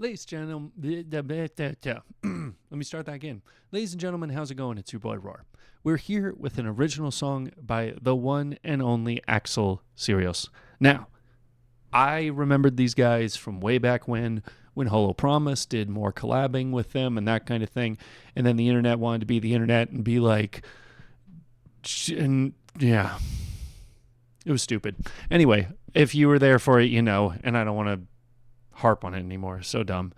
Ladies and gentlemen, let me start that again. Ladies and gentlemen, how's it going? It's your boy Roar. We're here with an original song by the one and only Axel Syrios. Now, I remembered these guys from way back when Holo Promise did more collabing with them and that kind of thing. And then the internet wanted to be the internet and be like, and yeah, it was stupid. Anyway, if you were there for it, you know, and I don't want to harp on it anymore. So dumb.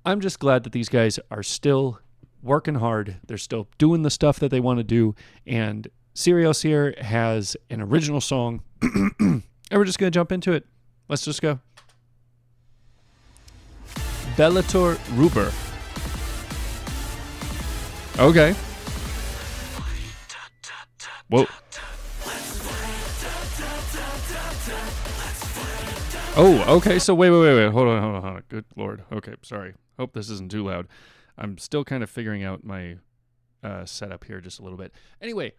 I'm just glad that these guys are still working hard. They're still doing the stuff that they want to do. And Syrios here has an original song. And we're just going to jump into it. Let's just go. BELLATOR RUBER. Okay. Whoa. Oh, okay. So wait. Hold on. Good Lord. Okay, sorry. Hope this isn't too loud. I'm still kind of figuring out my setup here just a little bit. Anyway,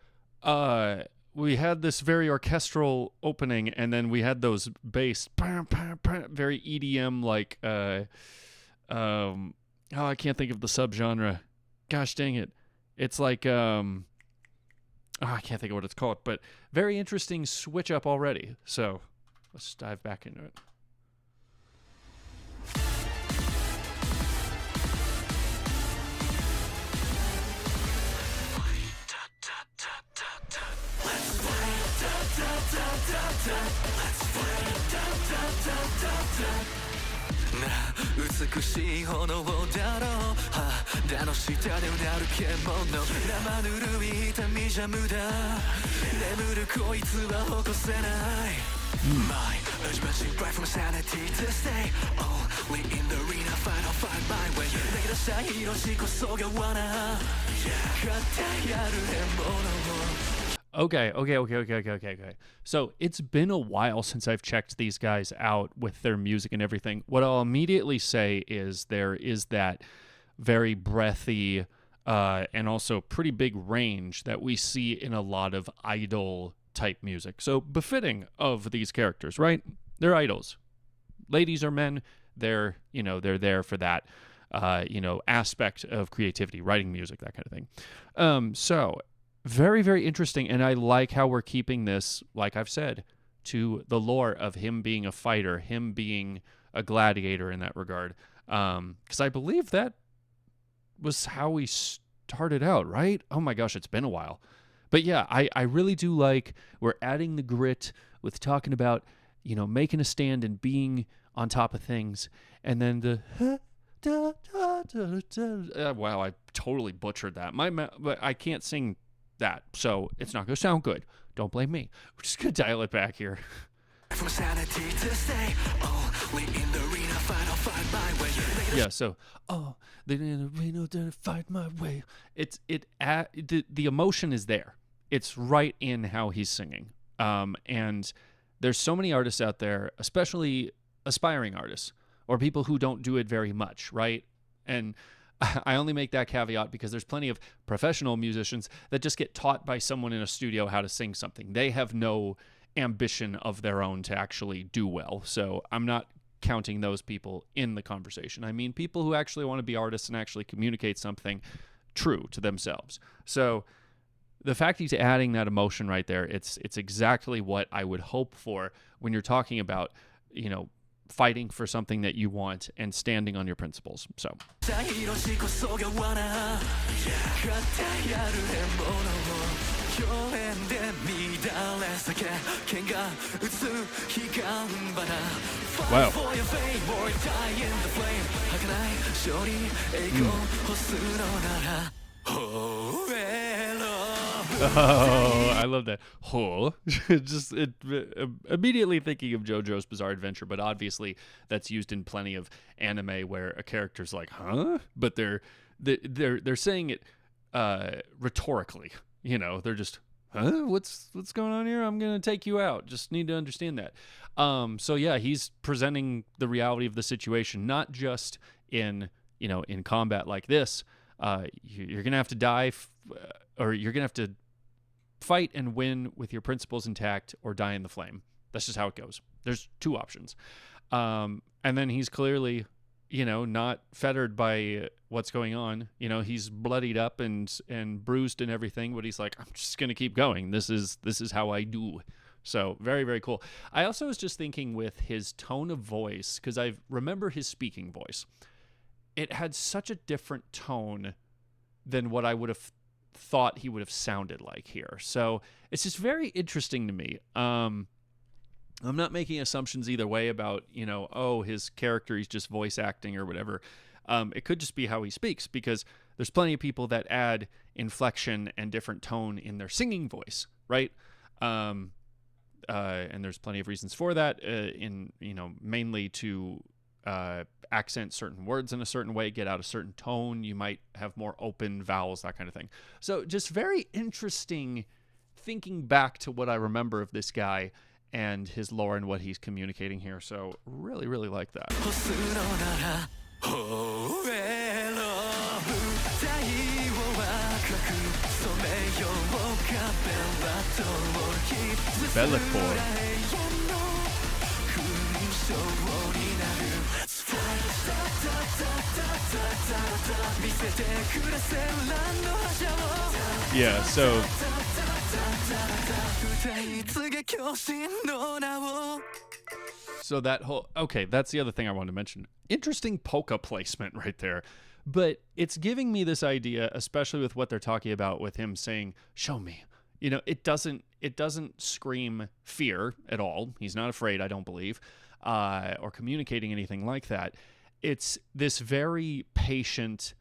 we had this very orchestral opening, and then we had those bass, very EDM like. I can't think of the subgenre. Gosh dang it! It's like I can't think of what it's called, but very interesting switch up already. So let's dive back into it. Okay. So it's been a while since I've checked these guys out with their music and everything. What I'll immediately say is there is that very breathy and also pretty big range that we see in a lot of idol type music. So befitting of these characters, right? They're idols. Ladies or men, they're there for that aspect of creativity, writing music, that kind of thing. So very, very interesting, and I like how we're keeping this, like I've said, to the lore of him being a fighter, him being a gladiator in that regard, because I believe that was how he started out, right? Oh my gosh, it's been a while. But yeah, I really do like we're adding the grit with talking about, making a stand and being on top of things, and then the wow, I totally butchered that. But I can't sing that, so it's not going to sound good. Don't blame me. We're just going to dial it back here. Yeah, so fight my way. The emotion is there. It's right in how he's singing. And there's so many artists out there, especially aspiring artists or people who don't do it very much, right? And I only make that caveat because there's plenty of professional musicians that just get taught by someone in a studio how to sing something. They have no ambition of their own to actually do well. So I'm not counting those people in the conversation. I mean people who actually want to be artists and actually communicate something true to themselves. So the fact he's adding that emotion right there, it's exactly what I would hope for when you're talking about, fighting for something that you want and standing on your principles. So wow. Oh, I love that. Oh, just immediately thinking of JoJo's Bizarre Adventure, but obviously that's used in plenty of anime where a character's like, "Huh?" but they're saying it rhetorically. They're just, "Huh? What's going on here? I'm gonna take you out." Just need to understand that. So yeah, he's presenting the reality of the situation, not just in combat like this. You're gonna have to die, or you're gonna have to fight and win with your principles intact, or die in the flame. That's just how it goes. There's two options. And then he's clearly not fettered by what's going on. He's bloodied up and bruised and everything, but he's like, I'm just going to keep going. This is how I do. So very, very cool. I also was just thinking with his tone of voice, because I remember his speaking voice. It had such a different tone than what I would have thought he would have sounded like here. So it's just very interesting to me. I'm not making assumptions either way about, his character, he's just voice acting or whatever. It could just be how he speaks, because there's plenty of people that add inflection and different tone in their singing voice, right? And there's plenty of reasons for that, mainly to accent certain words in a certain way, get out a certain tone. You might have more open vowels, that kind of thing. So just very interesting thinking back to what I remember of this guy and his lore and what he's communicating here. So really, really like that. BELLATOR. Yeah, so that whole, okay, that's the other thing I wanted to mention. Interesting polka placement right there. But it's giving me this idea, especially with what they're talking about with him saying, show me. It doesn't scream fear at all. He's not afraid, I don't believe, or communicating anything like that. It's this very patient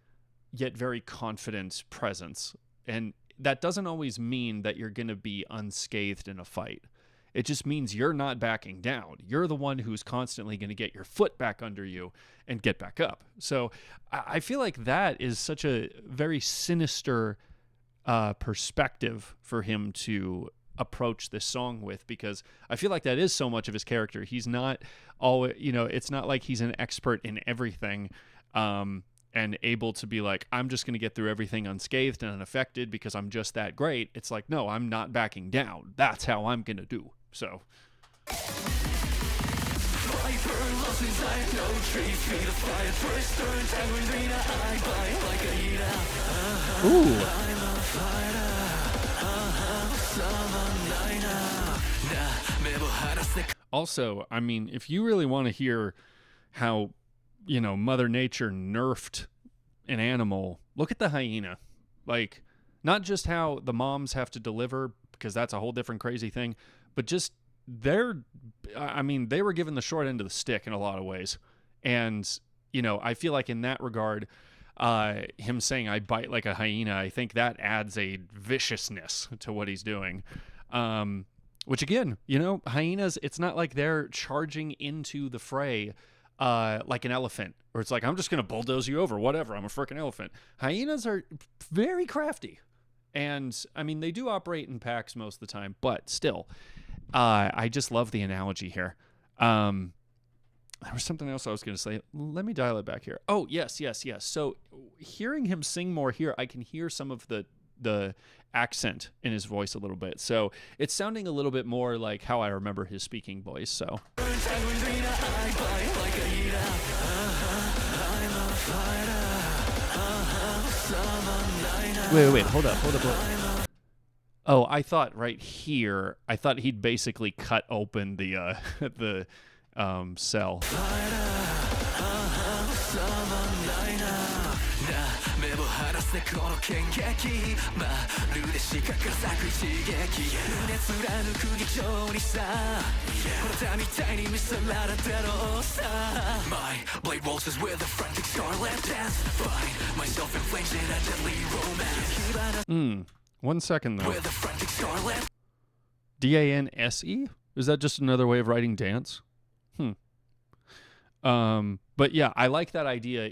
yet very confident presence. And that doesn't always mean that you're going to be unscathed in a fight. It just means you're not backing down. You're the one who's constantly going to get your foot back under you and get back up. So I feel like that is such a very sinister perspective for him to approach this song with, because I feel like that is so much of his character. He's not it's not like he's an expert in everything and able to be like, I'm just going to get through everything unscathed and unaffected because I'm just that great. It's like, no, I'm not backing down. That's how I'm going to do. So ooh. Also, I mean, if you really want to hear how, Mother Nature nerfed an animal, look at the hyena. Like, not just how the moms have to deliver, because that's a whole different crazy thing, but just they were given the short end of the stick in a lot of ways. And, I feel like in that regard, him saying I bite like a hyena, I think that adds a viciousness to what he's doing. Which again, hyenas, it's not like they're charging into the fray like an elephant, or it's like, I'm just going to bulldoze you over, whatever, I'm a freaking elephant. Hyenas are very crafty. And, I mean, they do operate in packs most of the time, but still, I just love the analogy here. There was something else I was going to say. Let me dial it back here. Oh, yes. So hearing him sing more here, I can hear some of the accent in his voice a little bit. So it's sounding a little bit more like how I remember his speaking voice. So wait, hold up. Oh, I thought right here, he'd basically cut open the cell. My blade waltzes with a frantic scarlet dance. Find myself in flames in a deadly romance. 1 second though. With a frantic scarlet. DANSE? Is that just another way of writing dance? But yeah, I like that idea,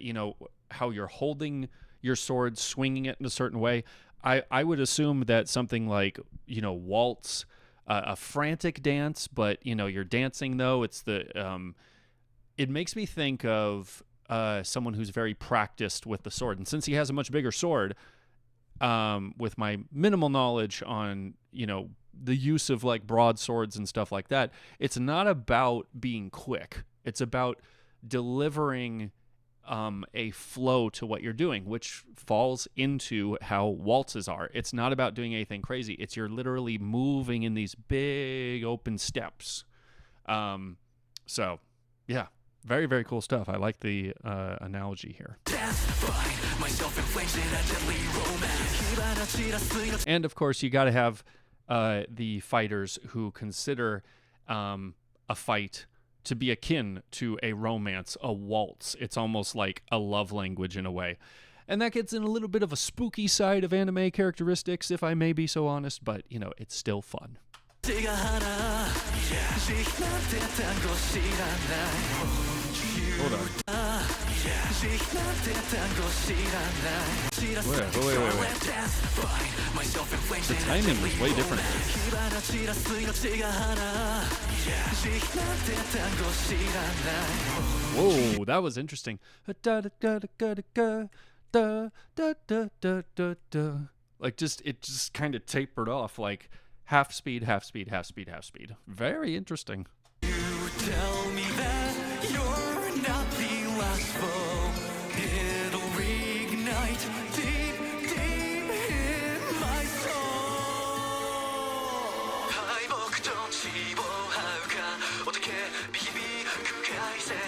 how you're holding your sword, swinging it in a certain way. I would assume that something like, waltz, a frantic dance, but, you're dancing though. It's it makes me think of someone who's very practiced with the sword. And since he has a much bigger sword, with my minimal knowledge on, the use of like broadswords and stuff like that, it's not about being quick. It's about delivering a flow to what you're doing, which falls into how waltzes are. It's not about doing anything crazy. It's you're literally moving in these big open steps. So, yeah, very, very cool stuff. I like the analogy here. And, of course, you got to have the fighters who consider a fight to be akin to a romance, a waltz. It's almost like a love language in a way. And that gets in a little bit of a spooky side of anime characteristics, if I may be so honest, but, you know, it's still fun. Hold on. Wait. The timing was way different. Whoa, that was interesting. Like it just kind of tapered off, like half speed, half speed, half speed, half speed. Very interesting. You tell me that you're not the last foe. It'll reignite deep, deep in my soul. 敗北と希望はうかおたけビビく海線か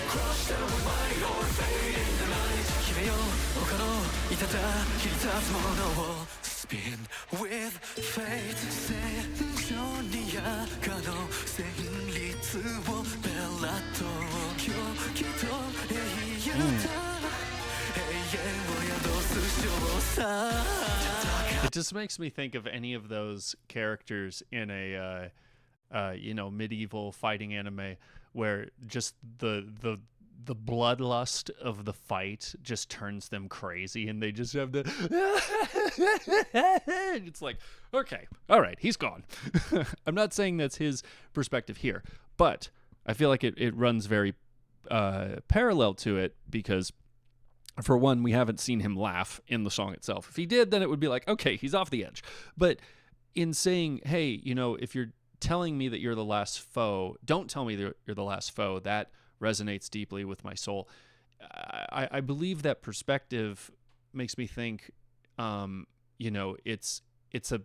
Crush down with might or fade in the night 決めよう他のいたた切り立つものを Spin with fate 戦場に赤の旋律をベラと狂気と永遠だ永遠を宿す勝さ It just makes me think of any of those characters in a medieval fighting anime where just the bloodlust of the fight just turns them crazy and they just have to it's like, okay, all right, he's gone. I'm not saying that's his perspective here, but I feel like it runs very parallel to it because, for one, we haven't seen him laugh in the song itself. If he did, then it would be like, okay, he's off the edge. But in saying, hey, if you're telling me that you're the last foe, don't tell me that you're the last foe. That resonates deeply with my soul. I believe that perspective makes me think, it's a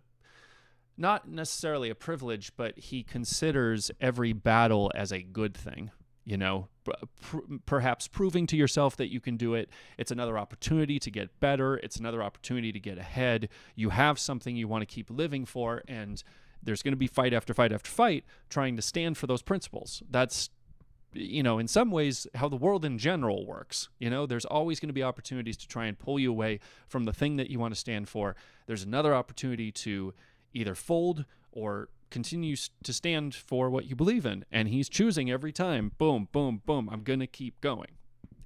not necessarily a privilege, but he considers every battle as a good thing. Perhaps proving to yourself that you can do it. It's another opportunity to get better. It's another opportunity to get ahead. You have something you want to keep living for, and there's going to be fight after fight after fight trying to stand for those principles. That's in some ways how the world in general works. There's always going to be opportunities to try and pull you away from the thing that you want to stand for. There's another opportunity to either fold or continue to stand for what you believe in. And he's choosing every time, boom, boom, boom, I'm going to keep going.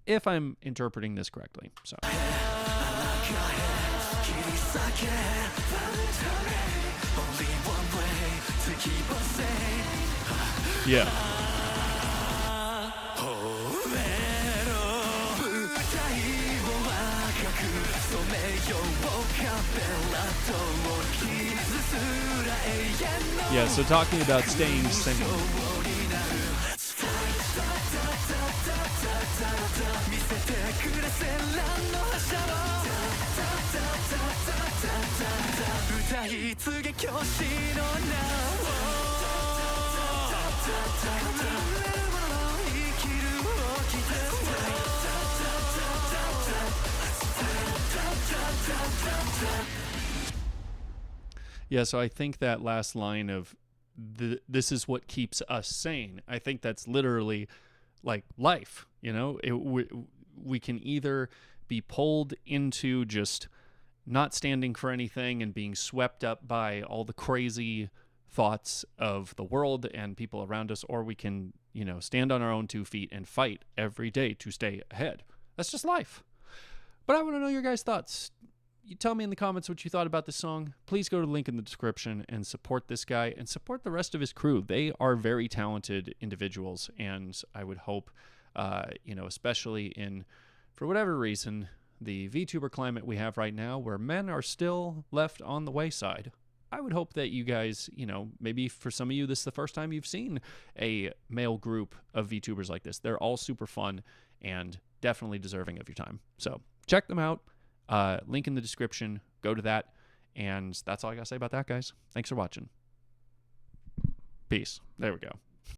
If I'm interpreting this correctly. So. Yeah. Yeah, so talking about staying single. Yeah, so I think that last line of this is what keeps us sane, I think that's literally like life, we can either be pulled into just not standing for anything and being swept up by all the crazy thoughts of the world and people around us, or we can, stand on our own 2 feet and fight every day to stay ahead. That's just life. But I want to know your guys' thoughts. You tell me in the comments what you thought about this song. Please go to the link in the description and support this guy and support the rest of his crew. They are very talented individuals, and I would hope, especially in, for whatever reason, the VTuber climate we have right now where men are still left on the wayside. I would hope that you guys, maybe for some of you, this is the first time you've seen a male group of VTubers like this. They're all super fun and definitely deserving of your time. So check them out. Link in the description. Go to that. And that's all I got to say about that, guys. Thanks for watching. Peace. There we go.